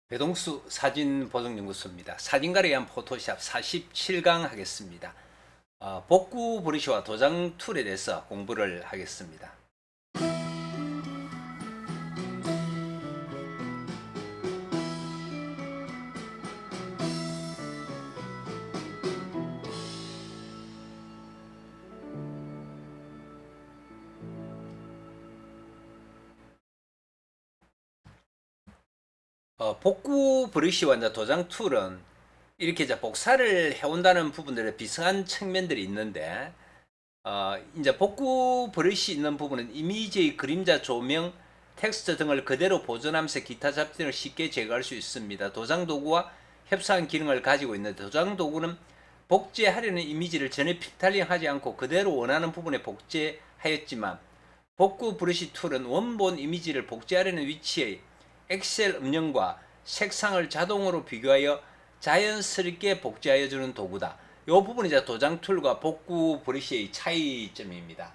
배동수 사진보정연구소입니다. 사진가를 위한 포토샵 47강 하겠습니다. 복구 브러쉬와 도장 툴에 대해서 공부를 하겠습니다. 복구 브러쉬와 도장 툴은 이렇게 이제 복사를 해온다는 부분들의 비슷한 측면들이 있는데, 이제 복구 브러쉬 있는 부분은 이미지의 그림자, 조명, 텍스트 등을 그대로 보존하면서 기타 잡티를 쉽게 제거할 수 있습니다. 도장 도구와 협상한 기능을 가지고 있는데, 도장 도구는 복제하려는 이미지를 전혀 필터링하지 않고 그대로 원하는 부분에 복제하였지만, 복구 브러쉬 툴은 원본 이미지를 복제하려는 위치의 엑셀 음영과 색상을 자동으로 비교하여 자연스럽게 복제하여 주는 도구다. 이 부분이 이제 도장 툴과 복구 브러쉬의 차이점입니다.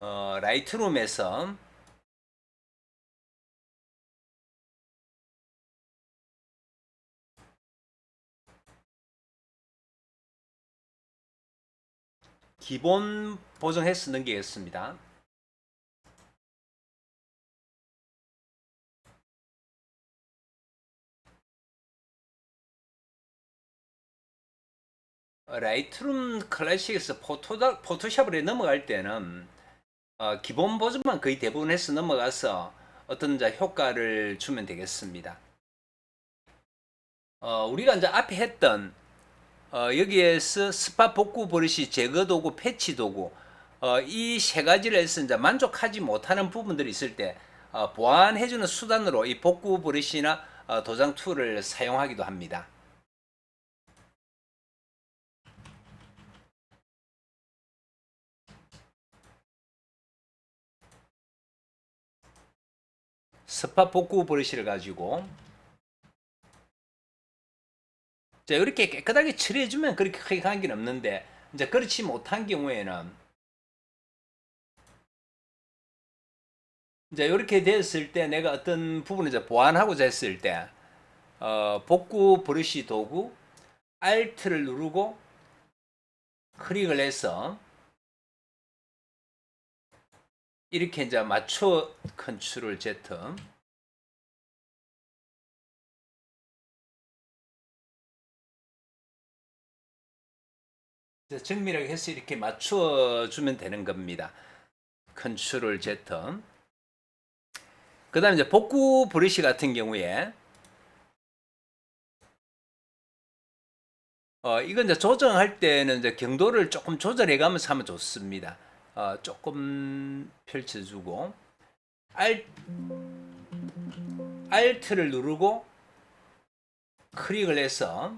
라이트룸에서 기본 보정해서 넘기겠습니다. 라이트룸 클래식에서 포토샵으로 넘어갈 때는 기본 보정만 거의 대부분 해서 넘어가서 어떤 효과를 주면 되겠습니다. 우리가 이제 앞에 했던 여기에서 스팟 복구 브러쉬 제거 도구, 패치 도구, 이 세 가지를 해서 이제 만족하지 못하는 부분들이 있을 때 보완해주는 수단으로 이 복구 브러쉬나 도장 툴을 사용하기도 합니다. 스팟 복구 브러쉬를 가지고 자, 이렇게 깨끗하게 처리해주면 그렇게 크게 관계는 없는데, 이제 그렇지 못한 경우에는 이제 이렇게 됐을 때 내가 어떤 부분을 이제 보완하고자 했을 때 복구 브러쉬 도구 Alt를 누르고 클릭을 해서 이렇게 이제 맞춰 컨트롤 Z 정밀하게 해서 이렇게 맞춰 주면 되는 겁니다. 컨트롤 Z. 그 다음에 이제 복구 브러쉬 같은 경우에 이건 이제 조정할 때는 이제 경도를 조금 조절해 가면서 하면 좋습니다. 조금 펼쳐주고 Alt를 누르고 클릭을 해서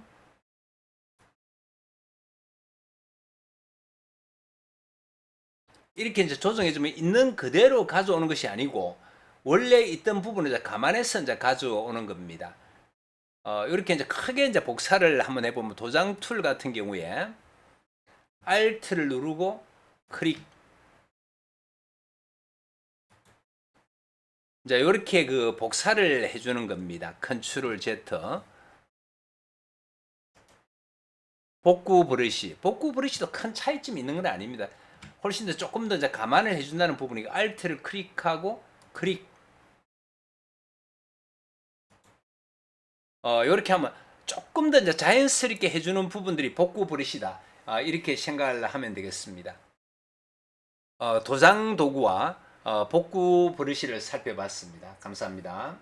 이렇게 이제 조정해주면 있는 그대로 가져오는 것이 아니고 원래 있던 부분을 이제 감안해서 이제 가져오는 겁니다. 이렇게 이제 크게 이제 복사를 한번 해보면 도장 툴 같은 경우에 Alt를 누르고 클릭. 이제 이렇게 그 복사를 해주는 겁니다. 컨트롤 Z. 복구 브러쉬. 복구 브러쉬도 큰 차이점이 있는 건 아닙니다. 훨씬 더 조금 더 이제 감안을 해준다는 부분이 Alt를 클릭하고 클릭. 이렇게 하면 조금 더 이제 자연스럽게 해주는 부분들이 복구 브러쉬다. 이렇게 생각을 하면 되겠습니다. 도장 도구와 복구 브러쉬를 살펴봤습니다. 감사합니다.